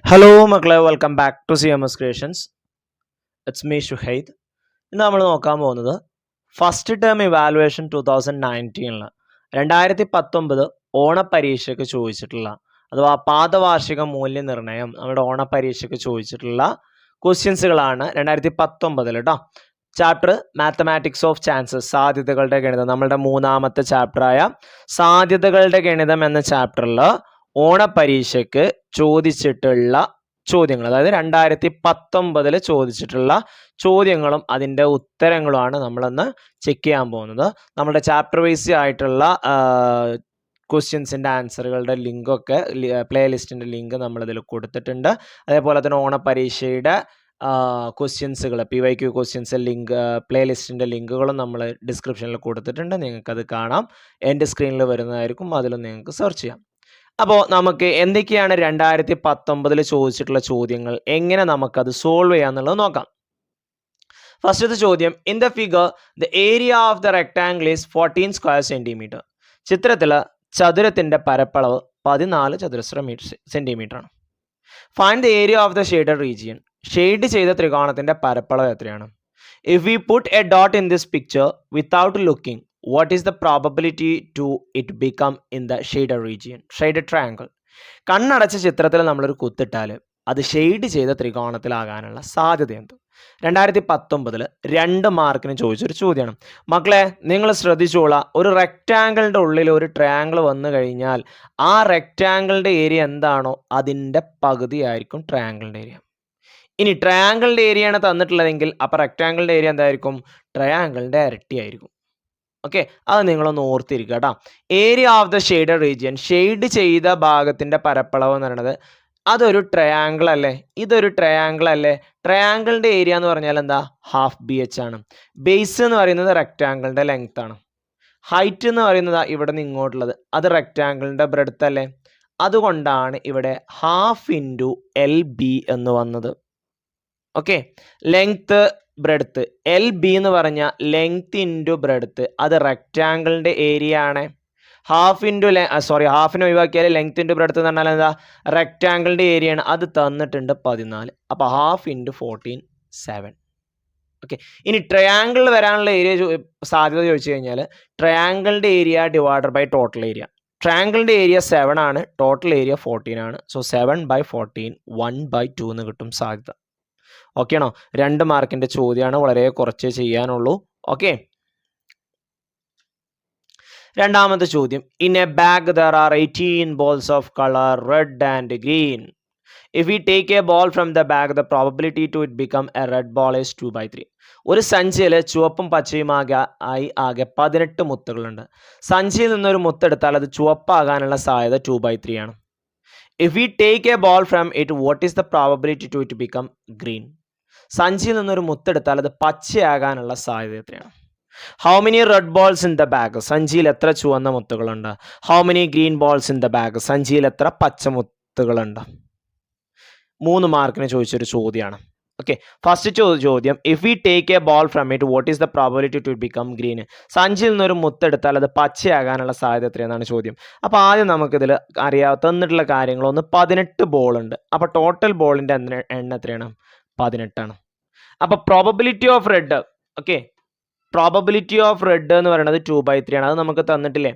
Hello മക്കളെ, welcome back to CMS creations. It's me Shuhaid. ഇന്ന് നമ്മൾ നോക്കാൻ പോകുന്നത് ഫസ്റ്റ് ടേം ഇവാലുവേഷൻ 2019 2019 ഓണപ്പരീക്ഷയ്ക്ക് ചോദിച്ചിട്ടുള്ള അഥവാ പാദവാർഷിക മൂല്യനിർണ്ണയം നമ്മുടെ ഓണപ്പരീക്ഷയ്ക്ക് ചോദിച്ചിട്ടുള്ള ക്വസ്റ്റ്യൻസുകളാണ് 2019 കേട്ടോ. ചാപ്റ്റർ മാത്തമാറ്റിക്സ് ഓഫ് ചാൻസസ്, സാധ്യതകളുടെ ഗണിതം, നമ്മളുടെ മൂന്നാമത്തെ ചാപ്റ്ററായ സാധ്യതകളുടെ ഗണിതം എന്ന ചാപ്റ്ററിൽ ഓണപ്പരീക്ഷയ്ക്ക് ചോദിച്ചിട്ടുള്ള ചോദ്യങ്ങൾ, അതായത് 2019 ചോദിച്ചിട്ടുള്ള ചോദ്യങ്ങളും അതിൻ്റെ ഉത്തരങ്ങളുമാണ് നമ്മളൊന്ന് ചെക്ക് ചെയ്യാൻ പോകുന്നത്. നമ്മുടെ ചാപ്റ്റർ വൈസ് ആയിട്ടുള്ള ക്വസ്റ്റ്യൻസിൻ്റെ ആൻസറുകളുടെ ലിങ്കൊക്കെ പ്ലേലിസ്റ്റിൻ്റെ ലിങ്ക് നമ്മളിതിൽ കൊടുത്തിട്ടുണ്ട്. അതേപോലെ തന്നെ ഓണപ്പരീക്ഷയുടെ ക്വസ്റ്റ്യൻസുകൾ, PYQ ക്വസ്റ്റ്യൻസ് ലിങ്ക്, പ്ലേലിസ്റ്റിൻ്റെ ലിങ്കുകളും നമ്മൾ ഡിസ്ക്രിപ്ഷനിൽ കൊടുത്തിട്ടുണ്ട്. നിങ്ങൾക്കത് കാണാം. എൻ്റെ സ്ക്രീനിൽ വരുന്നതായിരിക്കും, അതിലും നിങ്ങൾക്ക് സെർച്ച് ചെയ്യാം. അപ്പോൾ നമുക്ക് എന്തൊക്കെയാണ് 2019 ചോദിച്ചിട്ടുള്ള ചോദ്യങ്ങൾ, എങ്ങനെ നമുക്കത് സോൾവ് ചെയ്യാന്നുള്ളത് നോക്കാം. ഫസ്റ്റത്തെ ചോദ്യം, in the figure the area of the rectangle is 14 square centimetre. ചിത്രത്തിൽ ചതുരത്തിൻ്റെ പരപ്പളവ് 14 ചതുരശ്ര സെൻറ്റിമീറ്റർ ആണ്. Find the area of the shaded region. Shade ചെയ്ത ത്രികോണത്തിൻ്റെ പരപ്പളവ് എത്രയാണ്? If we put a dot in this picture without looking, what is the probability to it become in the shaded region? Shaded triangle. കണ്ണടച്ച ചിത്രത്തിൽ നമ്മളൊരു കുത്തിട്ടാൽ അത് shade ചെയ്ത ത്രികോണത്തിലാകാനുള്ള സാധ്യത എന്ത്? 2019 2 മാർക്കിന് ചോദിച്ചൊരു ചോദ്യമാണ്. മക്കളെ, നിങ്ങൾ ശ്രദ്ധിച്ചോളാം. ഒരു റെക്റ്റാങ്കിളിൻ്റെ ഉള്ളിൽ ഒരു ട്രയാങ്കിൾ വന്നു കഴിഞ്ഞാൽ ആ റെക്റ്റാങ്കിളിൻ്റെ ഏരിയ എന്താണോ അതിൻ്റെ പകുതി ആയിരിക്കും ട്രയാങ്കിളിൻ്റെ ഏരിയ. ഇനി ട്രയാങ്കിളിൻ്റെ ഏരിയയാണ് തന്നിട്ടുള്ളതെങ്കിൽ അപ്പോൾ റെക്റ്റാങ്കിളിൻ്റെ ഏരിയ എന്തായിരിക്കും? ട്രയാങ്കിളിൻ്റെ ഇരട്ടി ആയിരിക്കും. ഓക്കെ, അത് നിങ്ങളൊന്ന് ഓർത്തിരിക്കുക കേട്ടോ. Area of the shaded region, shade ചെയ്ത ഭാഗത്തിൻ്റെ പരപ്പളവ് എന്ന് പറയുന്നത് അതൊരു ട്രയാങ്കിൾ അല്ലേ, ഇതൊരു ട്രയാങ്കിൾ അല്ലേ. ട്രയാങ്കിളിൻ്റെ ഏരിയ എന്ന് പറഞ്ഞാൽ എന്താ? ഹാഫ് BH ആണ്. ബേസ് എന്ന് പറയുന്നത് റെക്റ്റാങ്കിളിൻ്റെ ലെങ്ത് ആണ്. ഹൈറ്റ് എന്ന് പറയുന്നത് ഇവിടെ നിന്ന് ഇങ്ങോട്ടുള്ളത് അത് റെക്റ്റാങ്കിളിൻ്റെ ബ്രെഡ്ത്ത് അല്ലേ. അതുകൊണ്ടാണ് ഇവിടെ ഹാഫ് ഇൻറ്റു LB എന്ന് വന്നത്. ഓക്കെ, ലെങ്ത്ത് ബ്രെഡ്ത്ത്, LB എന്ന് പറഞ്ഞാൽ ലെങ്ത് ഇൻറ്റു ബ്രെഡ്ത്ത്, അത് റെക്റ്റാങ്കിളിൻ്റെ ഏരിയ ആണ്. ഹാഫിനെ ഒഴിവാക്കിയാൽ ലെങ്ത് ഇൻറ്റു ബ്രെഡ്ത്ത് എന്ന് പറഞ്ഞാൽ എന്താ? റെക്റ്റാങ്കിളിൻ്റെ ഏരിയ ആണ്. അത് തന്നിട്ടുണ്ട് 14. അപ്പോൾ ഹാഫ് ഇൻറ്റു 14 7. ഓക്കെ, ഇനി ട്രയാങ്കിൾ വരാനുള്ള ഏരിയ സാധ്യത ചോദിച്ചു കഴിഞ്ഞാൽ ട്രയാങ്കിളിൻ്റെ area divided by total area. ട്രയാങ്കിളിൻ്റെ ഏരിയ 7 ആണ്, ടോട്ടൽ ഏരിയ 14 ആണ്. സോ 7/14 1/2 എന്ന് കിട്ടും സാധ്യത. ഓക്കെ ആണോ? 2 മാർക്കിൻ്റെ ചോദ്യമാണ്, വളരെ കുറച്ചേ ചെയ്യാനുള്ളൂ. ഓക്കെ, രണ്ടാമത്തെ ചോദ്യം, in a bag there are 18 balls of colour red and green. If we take a ball from the bag the probability to it become a red ball is 2/3. ഒരു സഞ്ചിയിൽ ചുവപ്പും പച്ചയും ആകെ 18 മുത്തുകളുണ്ട്. സഞ്ചിയിൽ നിന്നൊരു മുത്തെടുത്താൽ അത് ചുവപ്പാകാനുള്ള സാധ്യത 2/3 ആണ്. If we take a ball from it, what is the probability to it become green? സഞ്ചിയിൽ നിന്നൊരു മുത്തെടുത്താൽ അത് പച്ചയാകാനുള്ള സാധ്യത എത്രയാണ്? How many red balls in the bag? സഞ്ചിയിൽ എത്ര ചുവന്ന മുത്തുകളുണ്ട്? How many green balls in the bag? സഞ്ചിയിൽ എത്ര പച്ച മുത്തുകളുണ്ട്? 3 മാർക്കിന് ചോദിച്ചൊരു ചോദ്യമാണ്. ഓക്കെ, ഫസ്റ്റ് ചോദ്യം, if we take a ball from it, what is the probability to become green? സഞ്ചിയിൽ നിന്നൊരു മുത്തെടുത്താൽ അത് പച്ചയാകാനുള്ള സാധ്യത എത്രയെന്നാണ് ചോദ്യം. അപ്പോൾ ആദ്യം നമുക്കിതിൽ തന്നിട്ടുള്ള കാര്യങ്ങളൊന്ന് 18 ബോൾ ഉണ്ട്. അപ്പോൾ ടോട്ടൽ ബോളിൻ്റെ എണ്ണം എത്രയാണ്? 18 ആണ്. അപ്പോൾ probability of red, okay, probability of red എന്ന് പറയുന്നത് 2/3 ആണ്. അത് നമുക്ക് തന്നിട്ടില്ലേ?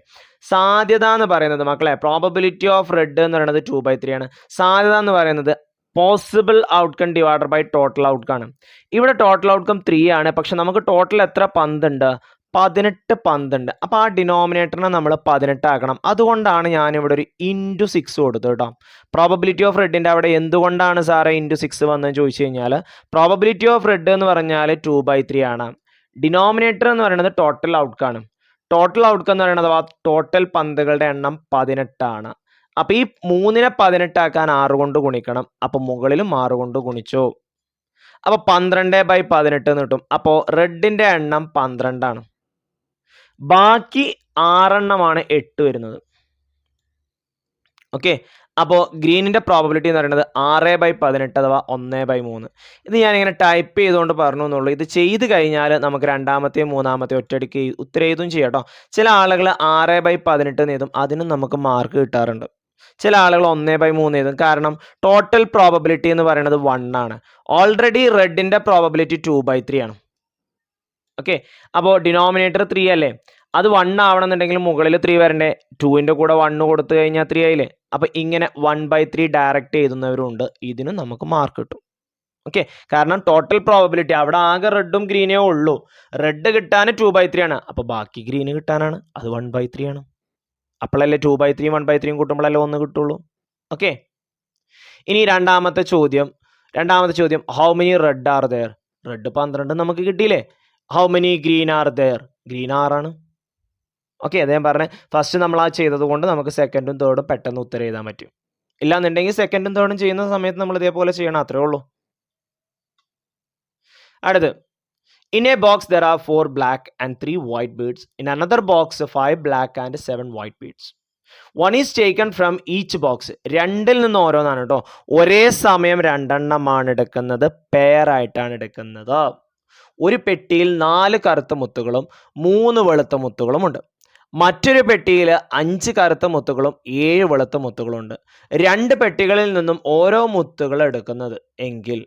സാധ്യത എന്ന് പറയുന്നത് മക്കളെ, പ്രോബബിലിറ്റി ഓഫ് റെഡ് എന്ന് പറയുന്നത് 2/3 ആണ്. സാധ്യത എന്ന് പറയുന്നത് possible outcome divided by total outcome ആണ്. ഇവിടെ ടോട്ടൽ ഔട്ട്കം 3 ആണ്, പക്ഷെ നമുക്ക് ടോട്ടൽ എത്ര പന്തുണ്ട്? 18 പന്തുണ്ട്. അപ്പോൾ ആ ഡിനോമിനേറ്ററിനെ നമ്മൾ 18 ആക്കണം. അതുകൊണ്ടാണ് ഞാനിവിടെ ഒരു *6 കൊടുത്തത് കേട്ടോ. പ്രോബബിലിറ്റി ഓഫ് റെഡിൻ്റെ അവിടെ എന്തുകൊണ്ടാണ് സാറേ *6 വന്നതെന്ന് ചോദിച്ചു കഴിഞ്ഞാൽ, പ്രോബബിലിറ്റി ഓഫ് റെഡ് എന്ന് പറഞ്ഞാൽ 2/3 ആണ്. ഡിനോമിനേറ്റർ എന്ന് പറയുന്നത് ടോട്ടൽ ഔട്ട്കം ആണ്. ടോട്ടൽ ഔട്ട്കം എന്ന് പറയുന്നത് ടോട്ടൽ പന്തുകളുടെ എണ്ണം 18 ആണ്. അപ്പോൾ ഈ 3നെ 18 ആക്കാൻ 6 കൊണ്ട് ഗുണിക്കണം. അപ്പോൾ മുകളിലും 6 കൊണ്ട് ഗുണിച്ചു. അപ്പോൾ 12/18 എന്ന് കിട്ടും. അപ്പോൾ റെഡിൻ്റെ എണ്ണം 12 ആണ്. ബാക്കി 6 എണ്ണമാണ് 8 വരുന്നത്. ഓക്കെ, അപ്പോൾ ഗ്രീനിൻ്റെ പ്രോബബിലിറ്റി എന്ന് പറയുന്നത് 6/18 അഥവാ 1/3. ഇത് ഞാനിങ്ങനെ ടൈപ്പ് ചെയ്തുകൊണ്ട് പറഞ്ഞു എന്നുള്ളൂ. ഇത് ചെയ്ത് കഴിഞ്ഞാൽ നമുക്ക് രണ്ടാമത്തെയും മൂന്നാമത്തെയും ഒറ്റയടിക്ക് ഉത്തരം എഴുതും ചെയ്യാം കേട്ടോ. ചില ആളുകൾ 6/18 എന്ന് എഴുതും, അതിനും നമുക്ക് മാർക്ക് കിട്ടാറുണ്ട്. ചില ആളുകൾ 1/3 എഴുതും. കാരണം ടോട്ടൽ പ്രോബബിലിറ്റി എന്ന് പറയുന്നത് 1 ആണ്. ഓൾറെഡി റെഡിന്റെ പ്രോബബിലിറ്റി 2/3 ആണ്. ഓക്കെ, അപ്പോൾ ഡിനോമിനേറ്റർ 3 അല്ലേ, അത് 1 ആവണമെന്നുണ്ടെങ്കിൽ മുകളിൽ 3 വരണ്ടേ. 2ന്റെ കൂടെ 1 കൊടുത്തു കഴിഞ്ഞാൽ 3 ആയില്ലേ. അപ്പൊ ഇങ്ങനെ 1/3 ഡയറക്റ്റ് എഴുതുന്നവരുണ്ട്. ഇതിനും നമുക്ക് മാർക്ക് കിട്ടും. ഓക്കെ, കാരണം ടോട്ടൽ പ്രോബബിലിറ്റി അവിടെ ആകെ റെഡും ഗ്രീനേ ഉള്ളൂ. റെഡ് കിട്ടാൻ 2/3 ആണ്, അപ്പൊ ബാക്കി ഗ്രീന് കിട്ടാനാണ്, അത് 1/3 ആണ്. അപ്പോഴല്ലേ 2/3 1/3 കൂട്ടുമ്പോഴല്ലേ 1 കിട്ടുള്ളൂ. ഓക്കെ, ഇനി രണ്ടാമത്തെ ചോദ്യം how many red are there. Red 12 നമുക്ക് കിട്ടിയില്ലേ. How many green are there. Green 6 ആണ്. ഓക്കെ, അദ്ദേഹം പറഞ്ഞ ഫസ്റ്റ് നമ്മൾ ആ ചെയ്തത് കൊണ്ട് നമുക്ക് സെക്കൻഡും തേർഡും പെട്ടെന്ന് ഉത്തരം എഴുതാൻ പറ്റും. ഇല്ലാന്നുണ്ടെങ്കിൽ സെക്കൻഡും തേർഡും ചെയ്യുന്ന സമയത്ത് നമ്മൾ ഇതേപോലെ ചെയ്യണം, അത്രേ ഉള്ളൂ. അടുത്ത്, in a box there are 4 black and 3 white beads. In another box 5 black and 7 white beads. One is taken from each box. രണ്ടിൽ നിന്ന് ഓരോന്നാണ് കേട്ടോ. ഒരേ സമയം 2 എണ്ണമാണ് എടുക്കുന്നത്, പെയർ ആയിട്ടാണ് എടുക്കുന്നത്. ഒരു പെട്ടിയിൽ 4 കറുത്ത മുത്തുകളും 3 വെളുത്ത മുത്തുകളും ഉണ്ട്. മറ്റൊരു പെട്ടിയിൽ 5 കറുത്ത മുത്തുകളും 7 വെളുത്ത മുത്തുകളും ഉണ്ട്. 2 പെട്ടികളിൽ നിന്നും ഓരോ മുത്തുകൾ എടുക്കുന്നത് എങ്കിൽ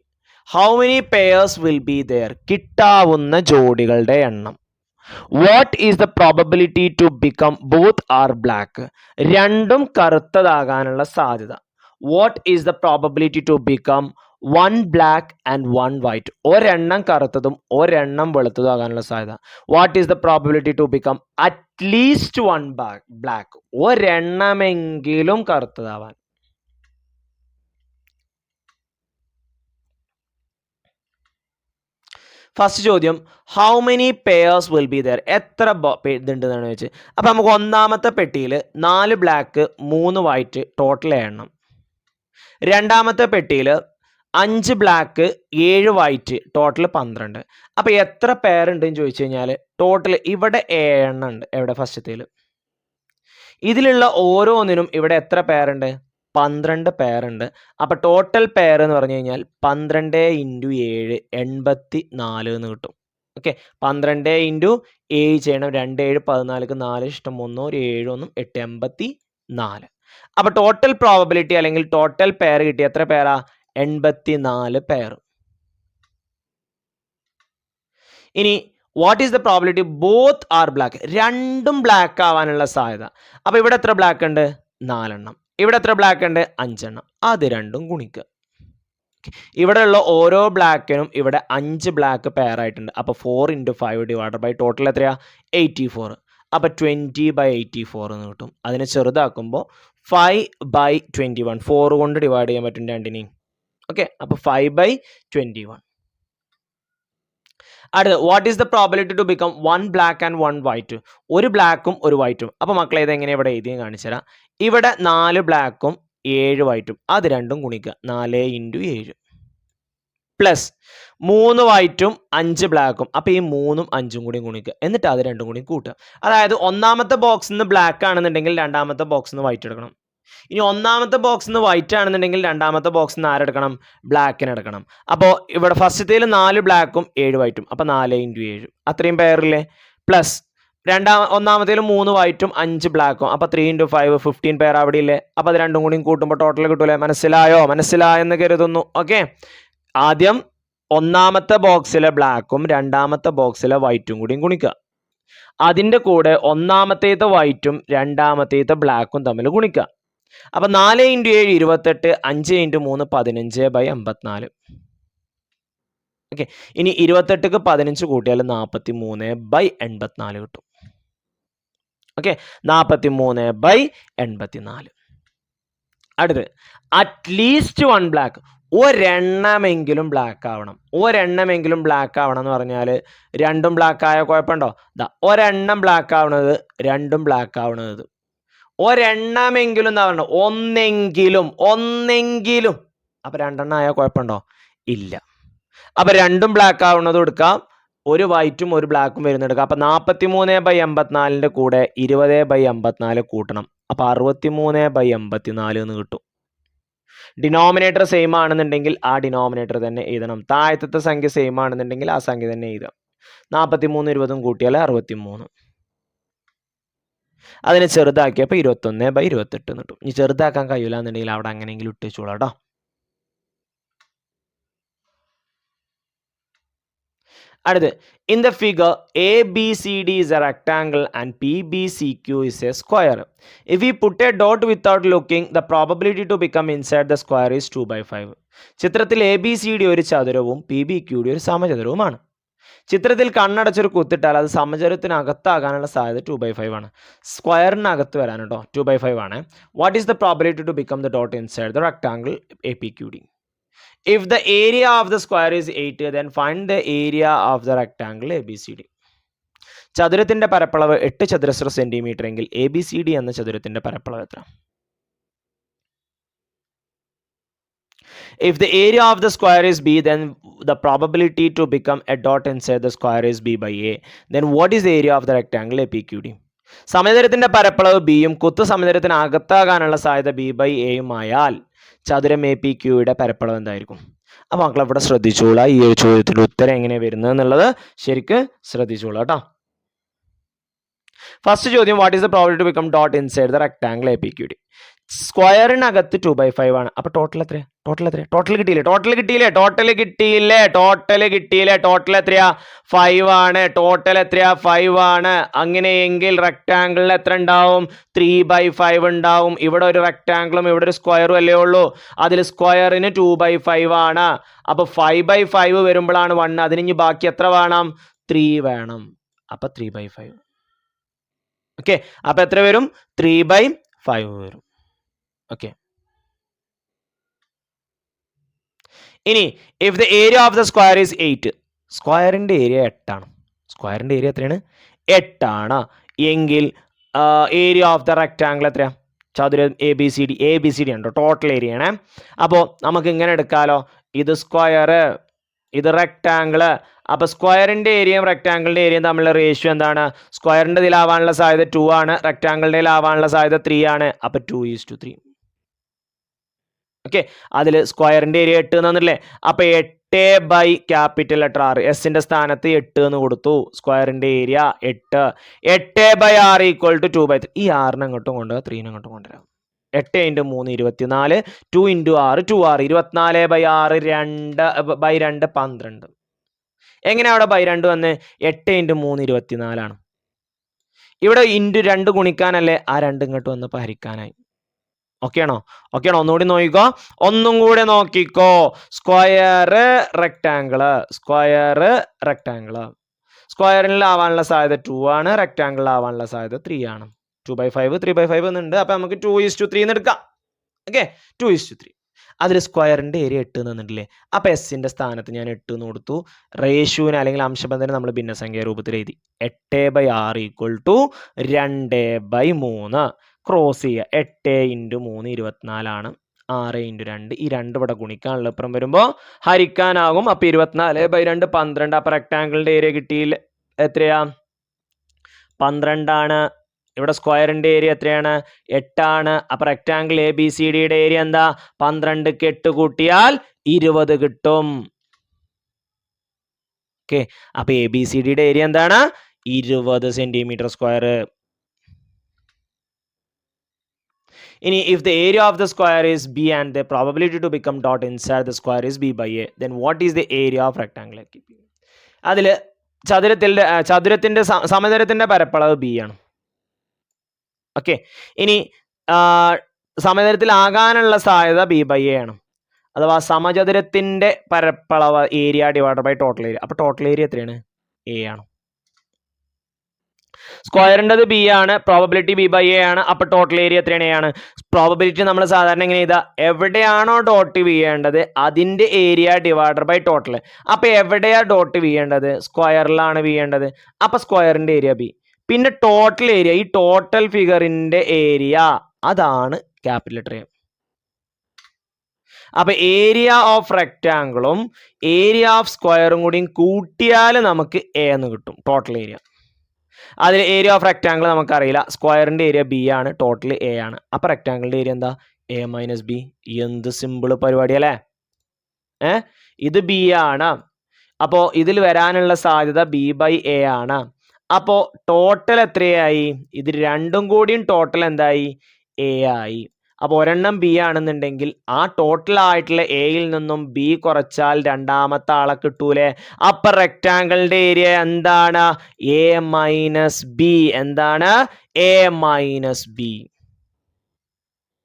how many pairs will be there. കിട്ടാവുന്ന ജോഡികളുടെ എണ്ണം. What is the probability to become both are black. രണ്ടും കറുത്തതാകാനുള്ള സാധ്യത. What is the probability to become 1 black and 1 white. ഒരെണ്ണം കറുത്തതും ഒരെണ്ണം വെളുത്തതും ആകാനുള്ള സാധ്യത. What is the probability to become at least 1 black. ഒരെണ്ണമെങ്കിലും കറുത്തതാവാൻ. ഫസ്റ്റ് ചോദ്യം how many pairs will be there. എത്ര ഇതുണ്ടെന്നാണ് വെച്ച്. അപ്പം നമുക്ക് ഒന്നാമത്തെ പെട്ടിയിൽ 4 ബ്ലാക്ക് 3 വൈറ്റ് ടോട്ടൽ 7 എണ്ണം. രണ്ടാമത്തെ പെട്ടിയിൽ 5 ബ്ലാക്ക് 7 വൈറ്റ് ടോട്ടൽ 12. അപ്പം എത്ര പെയർ ഉണ്ടെന്ന് ചോദിച്ചു കഴിഞ്ഞാൽ ടോട്ടൽ ഇവിടെ 7 എണ്ണം ഉണ്ട്. എവിടെ ഫസ്റ്റത്തേൽ ഇതിലുള്ള ഓരോന്നിനും ഇവിടെ എത്ര പെയർ ഉണ്ട്? 12 പെയർ ഉണ്ട്. അപ്പോൾ ടോട്ടൽ പെയർ എന്ന് പറഞ്ഞു കഴിഞ്ഞാൽ 12 × 7 84 എന്ന് കിട്ടും. ഓക്കെ, 12 × 7 ചെയ്യണം. 2 7 14 4 ഇഷ്ടം 1 ഒരു 7 1 8 84. അപ്പോൾ ടോട്ടൽ പ്രോബബിലിറ്റി അല്ലെങ്കിൽ ടോട്ടൽ പെയർ കിട്ടി. എത്ര പെയറാ? 84 പെയർ. ഇനി what is the probability both are black. രണ്ടും ബ്ലാക്ക് ആവാനുള്ള സാധ്യത. അപ്പോൾ ഇവിടെ എത്ര ബ്ലാക്ക് ഉണ്ട്? 4 എണ്ണം. ഇവിടെ എത്ര ബ്ലാക്ക് ഉണ്ട്? 5 എണ്ണം. അത് രണ്ടും ഗുണിക്കുക. ഇവിടെയുള്ള ഓരോ ബ്ലാക്കിനും ഇവിടെ 5 ബ്ലാക്ക് പെയർ ആയിട്ടുണ്ട്. അപ്പോൾ 4 × 5 ഡിവൈഡഡ് ബൈ ടോട്ടൽ എത്രയാ? 84. അപ്പോൾ 20/84 എന്ന് കിട്ടും. അതിനെ ചെറുതാക്കുമ്പോൾ 5/21. 4 കൊണ്ട് ഡിവൈഡ് ചെയ്യാൻ പറ്റും രണ്ടിനെയും. ഓക്കെ, അപ്പോൾ 5/21. അടുത്ത് what is the probability to become 1 black and 1 white. ഒരു ബ്ലാക്കും ഒരു വൈറ്റും. അപ്പോൾ മക്കളെ ഇതെങ്ങനെ ഇവിടെ എഴുതിയും കാണിച്ചു തരാം. ഇവിടെ 4 ബ്ലാക്കും 7 വൈറ്റും. അത് രണ്ടും ഗുണിക്കുക. 4 × 7 പ്ലസ് 3 വൈറ്റും 5 ബ്ലാക്കും. അപ്പോൾ ഈ 3ഉം 5ഉം കൂടി ഗുണിക്കുക. എന്നിട്ട് അത് രണ്ടും കൂടി കൂട്ടുക. അതായത് ഒന്നാമത്തെ ബോക്സിൽ നിന്ന് ബ്ലാക്ക് ആണെന്നുണ്ടെങ്കിൽ രണ്ടാമത്തെ ബോക്സിൽ നിന്ന് വൈറ്റ് എടുക്കണം. ഇനി ഒന്നാമത്തെ ബോക്സിൽ നിന്ന് വൈറ്റ് ആണെന്നുണ്ടെങ്കിൽ രണ്ടാമത്തെ ബോക്സിൽ നിന്ന് ആരെടുക്കണം? ബ്ലാക്കിന് എടുക്കണം. അപ്പോൾ ഇവിടെ ഫസ്റ്റത്തേൽ 4 ബ്ലാക്കും 7 വൈറ്റും. അപ്പോൾ 4 × 7 അത്രയും പെയറില്ലേ. പ്ലസ് ഒന്നാമത്തേൽ 3 വൈറ്റും 5 ബ്ലാക്കും. അപ്പോൾ 3 × 5 15 പെയർ അവിടെ ഇല്ലേ. അപ്പോൾ അത് രണ്ടും കൂടി കൂട്ടുമ്പോൾ ടോട്ടൽ കിട്ടൂലേ. മനസ്സിലായെന്ന് കരുതുന്നു. ഓക്കെ, ആദ്യം ഒന്നാമത്തെ ബോക്സിലെ ബ്ലാക്കും രണ്ടാമത്തെ ബോക്സിലെ വൈറ്റും കൂടിയും ഗുണിക്കുക. അതിൻ്റെ കൂടെ ഒന്നാമത്തേത്തെ വൈറ്റും രണ്ടാമത്തേത്തെ ബ്ലാക്കും തമ്മിൽ ഗുണിക്കുക. അപ്പം 4 × 7 28, 5 × 3 15/54. ഓക്കെ, ഇനി 28ക്ക് 15 കൂട്ടിയാൽ 43/84 കിട്ടും. ഓക്കെ, 43/84. അടുത്ത് അറ്റ്ലീസ്റ്റ് 1 ബ്ലാക്ക്. ഒരെണ്ണമെങ്കിലും ബ്ലാക്ക് ആവണം. എന്ന് പറഞ്ഞാൽ രണ്ടും ബ്ലാക്ക് ആയ കുഴപ്പമുണ്ടോ? ഒരെണ്ണം ബ്ലാക്ക് ആവണത് രണ്ടും ബ്ലാക്ക് ആവണത്. ഒരെണ്ണമെങ്കിലും എന്താ പറയണ്ട? ഒന്നെങ്കിലും. അപ്പൊ 2 എണ്ണം ആയാൽ കുഴപ്പമുണ്ടോ? ഇല്ല. അപ്പൊ രണ്ടും ബ്ലാക്ക് ആവുന്നതും എടുക്കാം, ഒരു വൈറ്റും ഒരു ബ്ലാക്കും വരുന്നെടുക്കാം. അപ്പൊ 43/84 കൂടെ 20/54 കൂട്ടണം. അപ്പൊ 63/84 എന്ന് കിട്ടും. ഡിനോമിനേറ്റർ സെയിം ആണെന്നുണ്ടെങ്കിൽ ആ ഡിനോമിനേറ്റർ തന്നെ എഴുതണം. താഴത്തെ സംഖ്യ സെയിം ആണെന്നുണ്ടെങ്കിൽ ആ സംഖ്യ തന്നെ എഴുതാം. 43 20 കൂട്ടിയാൽ 63. അതിനെ ചെറുതാക്കിയപ്പോൾ 21/28 എന്ന് കിട്ടും. ഇനി ചെറുതാക്കാൻ കഴിയില്ല എന്നുണ്ടെങ്കിൽ അവിടെ അങ്ങനെയെങ്കിലും ഇട്ട് വെച്ചോളാം കേട്ടോ. അടുത്ത്, in the figure ABCD is a rectangle and PBCQ is a square. If we put a dot without looking, the probability to become inside the square is 2/5. ചിത്രത്തിൽ ABCD ഒരു ചതുരവും PBQD ഒരു സമചതുരവുമാണ്. ചിത്രത്തിൽ കണ്ണടച്ചൊരു കുത്തിട്ടാൽ അത് സമചതുരത്തിനകത്താകാനുള്ള സാധ്യത 2/5 ആണ്. സ്ക്വയറിനകത്ത് വരാൻ കേട്ടോ 2/5 ആണ്. What is the probability to become the dot inside the rectangle APQD? If the area of the square is 8, then find the area of the rectangle ABCD. ചതുരത്തിന്റെ പരപ്പളവ് 8 ചതുരശ്ര സെന്റിമീറ്റർ എങ്കിൽ ABCD എന്ന ചതുരത്തിന്റെ പരപ്പളവ് എത്ര? If the area of the square is B, then the probability to become a dot inside the square is B/A. Then what is the area of the rectangle APQD? സമചതുരത്തിന്റെ പരപ്പളവ് ബിയും കുത്തു സമചതുരത്തിനകത്താകാനുള്ള സാധ്യത B/A ചതുരം APQയുടെ പരപ്പളവ് എന്തായിരിക്കും? അപ്പോൾ മക്കൾ ഇവിടെ ശ്രദ്ധിച്ചോളാം. ഈ ഒരു ചോദ്യത്തിന്റെ ഉത്തരം എങ്ങനെയാണ് വരുന്നത് എന്നുള്ളത് ശരിക്ക് ശ്രദ്ധിച്ചോളാം കേട്ടോ. ഫസ്റ്റ് ചോദ്യം, what is the probability to become dot inside the rectangle APQD? സ്ക്വയറിനകത്ത് 2/5 ആണ്. അപ്പൊ ടോട്ടൽ എത്രയാ? ടോട്ടൽ കിട്ടിയില്ലേ? ടോട്ടൽ എത്രയാ? 5 ആണ്. ടോട്ടൽ എത്രയാ? 5 ആണ്. അങ്ങനെയെങ്കിൽ റെക്ടാങ്കിളിൽ എത്ര ഉണ്ടാവും? 3/5 ഉണ്ടാവും. ഇവിടെ ഒരു റെക്ടാങ്കിളും ഇവിടെ ഒരു സ്ക്വയറും അല്ലേ ഉള്ളൂ. അതിൽ സ്ക്വയറിന് 2/5 ആണ്. അപ്പൊ 5/5 വരുമ്പോഴാണ് 1. അതിന് ഇനി ബാക്കി എത്ര വേണം? 3 വേണം. അപ്പൊ 3/5. ഓക്കെ, അപ്പൊ എത്ര വരും? 3/5 വരും. ഓക്കെ, ഇനി if the area of the square is 8, സ്ക്വയറിന്റെ ഏരിയ 8 ആണ്. സ്ക്വയറിന്റെ ഏരിയ എത്രയാണ്? 8 ആണ്. എങ്കിൽ ഏരിയ ഓഫ് ദ റെക്ടാങ്കിൾ എത്രയാ? ചതുരം ABCD ഉണ്ടോ? ടോട്ടൽ ഏരിയ ആണ്. അപ്പോൾ നമുക്ക് ഇങ്ങനെ എടുക്കാലോ, ഇത് സ്ക്വയർ, ഇത് റെക്ടാങ്കിള്. അപ്പൊ സ്ക്വയറിന്റെ ഏരിയയും റെക്ടാങ്കിളിന്റെ ഏരിയയും തമ്മിലുള്ള റേഷ്യോ എന്താണ്? സ്ക്വയറിന്റെ ഇതിലാവാനുള്ള സാധ്യത 2 ആണ്, റെക്ടാങ്കിളിന്റെ ആവാനുള്ള സാധ്യത 3 ആണ്. അപ്പൊ 2:3. ഓക്കെ, അതിൽ സ്ക്വയറിന്റെ ഏരിയ 8 എന്നല്ലേ? അപ്പൊ 8/R, എസിന്റെ സ്ഥാനത്ത് 8 എന്ന് കൊടുത്തു. സ്ക്വയറിന്റെ ഏരിയ 8. 8/R = 2/3. ഈ 6 അങ്ങോട്ടും കൊണ്ടുവരാം, 3 അങ്ങോട്ടും കൊണ്ടുവരാം. 8 × 3 24, 2 × R 2R, 24/6 2/2 12. എങ്ങനെ അവിടെ /2 വന്ന്? 8 × 3 24 ആണ്. ഇവിടെ × 2 ഗുണിക്കാനല്ലേ, ആ 2 ഇങ്ങോട്ട് വന്നപ്പോൾ ഹരിക്കാനായി. ഓക്കെ ആണോ? ഒന്നുകൂടി നോക്കിക്കോ, ഒന്നും കൂടെ നോക്കിക്കോ. സ്ക്വയർ റെക്ടാങ്കിള്. സ്ക്വയറിൽ ആവാനുള്ള സാധ്യത 2 ആണ്, റെക്ടാങ്കിളിൽ ആവാനുള്ള സാധ്യത 3 ആണ്. 2/5 3/5 എന്നുണ്ട്. അപ്പൊ നമുക്ക് 2:3 എന്ന് എടുക്കാം. ഓക്കെ, 2:3. അതിൽ സ്ക്വയറിന്റെ ഏരിയ 8 എന്നുണ്ടല്ലേ? അപ്പൊ എസിന്റെ സ്ഥാനത്ത് ഞാൻ 8 എന്ന് കൊടുത്തു. റേഷ്യൂവിന് അല്ലെങ്കിൽ അംശബന്ധനം നമ്മൾ ഭിന്നസംഖ്യ രൂപത്തിൽ എഴുതി. 8/R = 2/3. ക്രോസ് ചെയ്യുക. 8 × 3 24 ആണ്. 6 × 2, ഈ 2 ഇവിടെ ഗുണിക്കാനുള്ള ഇപ്പുറം വരുമ്പോൾ ഹരിക്കാനാകും. അപ്പൊ 24/2 12. അപ്പൊ റെക്ടാങ്കിളിന്റെ ഏരിയ കിട്ടിയില്ല, എത്രയാ? 12 ആണ്. ഇവിടെ സ്ക്വയറിന്റെ ഏരിയ എത്രയാണ്? 8 ആണ്. അപ്പൊ റെക്ടാങ്കിൾ ABCDയുടെ ഏരിയ എന്താ? 12ക്ക് 8 കൂട്ടിയാൽ 20 കിട്ടും. ഓക്കെ, അപ്പൊ ABCDയുടെ ഏരിയ എന്താണ്? 20 സെന്റിമീറ്റർ സ്ക്വയർ. ഇനി if the area of the square is B and the probability to become dot inside the square is B/A, then what is the area of rectangle APQD? അതിൽ സമചതുരത്തിന്റെ പരപ്പളവ് B ആണ്. Okay, ഇനി സമചതുരത്തിലാകാനുള്ള സാധ്യത B/A ആണ്. അഥവാ സമചതുരത്തിന്റെ പരപ്പളവ് area / total area. അപ്പൊ total area എത്രയാണ്? A ആണ്. സ്ക്വയറിൻ്റെത് B ആണ്, പ്രോബബിലിറ്റി B/A ആണ്. അപ്പൊ ടോട്ടൽ ഏരിയ എത്രയാണ്? A ആണ്. പ്രോബബിലിറ്റി നമ്മൾ സാധാരണ എങ്ങനെ ചെയ്താ? എവിടെയാണോ ഡോട്ട് വീഴേണ്ടത് അതിന്റെ ഏരിയ / ടോട്ടൽ. അപ്പൊ എവിടെയാ ഡോട്ട് വീഴേണ്ടത്? സ്ക്വയറിലാണ് വീഴേണ്ടത്. അപ്പൊ സ്ക്വയറിന്റെ ഏരിയ B. പിന്നെ ടോട്ടൽ ഏരിയ, ഈ ടോട്ടൽ ഫിഗറിന്റെ ഏരിയ, അതാണ് ക്യാപിറ്റൽ ലെറ്റർ A. അപ്പൊ ഏരിയ ഓഫ് റെക്ടാങ്കിളും ഏരിയ ഓഫ് സ്ക്വയറും കൂടിയും കൂട്ടിയാൽ നമുക്ക് A എന്ന് കിട്ടും, ടോട്ടൽ ഏരിയ. അതിൽ ഏരിയ ഓഫ് റെക്ടാങ്കിൾ നമുക്കറിയില്ല. സ്ക്വയറിന്റെ ഏരിയ B ആണ്, ടോട്ടൽ A ആണ്. അപ്പൊ റെക്ടാങ്കിളിന്റെ ഏരിയ എന്താ? A - B. എന്ത് സിമ്പിൾ പരിപാടി അല്ലേ? ഇത് B ആണ്. അപ്പോൾ ഇതിൽ വരാനുള്ള സാധ്യത B/A ആണ്. അപ്പോൾ ടോട്ടൽ എത്രയായി? ഇത് രണ്ടും കൂടിയും ടോട്ടൽ എന്തായി? എ ആയി. അപ്പോൾ ഒരെണ്ണം ബി ആണെന്നുണ്ടെങ്കിൽ ആ ടോട്ടൽ ആയിട്ടുള്ള എയിൽ നിന്നും ബി കുറച്ചാൽ രണ്ടാമത്തെ ആളെ കിട്ടൂലേ? അപ്പൊ റെക്റ്റാങ്കിളിന്റെ ഏരിയ എന്താണ്? A minus B. എന്താണ്? A minus B.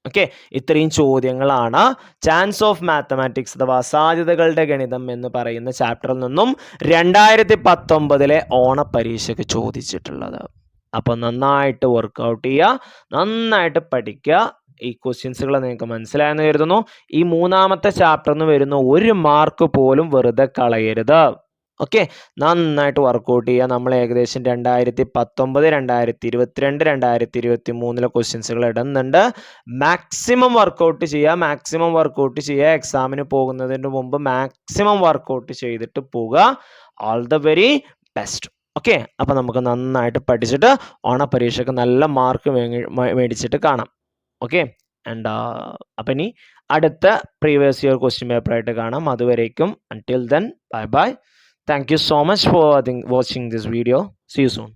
ഓക്കെ, ഇത്രയും ചോദ്യങ്ങളാണ് ചാൻസ് ഓഫ് മാത്തമാറ്റിക്സ് അഥവാ സാധ്യതകളുടെ ഗണിതം എന്ന് പറയുന്ന ചാപ്റ്ററിൽ നിന്നും 2019 ഓണപരീക്ഷയ്ക്ക് ചോദിച്ചിട്ടുള്ളത്. അപ്പോൾ നന്നായിട്ട് വർക്കൗട്ട് ചെയ്യുക, നന്നായിട്ട് പഠിക്കുക. ഈ ക്വസ്റ്റ്യൻസുകൾ നിങ്ങൾക്ക് മനസ്സിലായെന്ന് കരുതുന്നു. ഈ മൂന്നാമത്തെ ചാപ്റ്ററിൽ നിന്ന് വരുന്ന 1 മാർക്ക് പോലും വെറുതെ കളയരുത്. ഓക്കെ, നന്നായിട്ട് വർക്കൗട്ട് ചെയ്യുക. നമ്മൾ ഏകദേശം 2019, 2022, 2023 ക്വസ്റ്റ്യൻസുകൾ ഇടുന്നുണ്ട്. മാക്സിമം വർക്കൗട്ട് ചെയ്യുക. എക്സാമിന് പോകുന്നതിന് മുമ്പ് മാക്സിമം വർക്കൗട്ട് ചെയ്തിട്ട് പോവുക. All the very best. Okay, അപ്പം നമുക്ക് നന്നായിട്ട് പഠിച്ചിട്ട് ഓണപരീക്ഷയ്ക്ക് നല്ല മാർക്ക് മേടിച്ചിട്ട് കാണാം. ഓക്കെ, ആൻഡ് അപ്പം ഇനി അടുത്ത പ്രീവിയസ് ഇയർ ക്വസ്റ്റ്യൻ പേപ്പറായിട്ട് കാണാം. അതുവരേക്കും until then, bye bye. Thank you so much for watching this video. See you soon.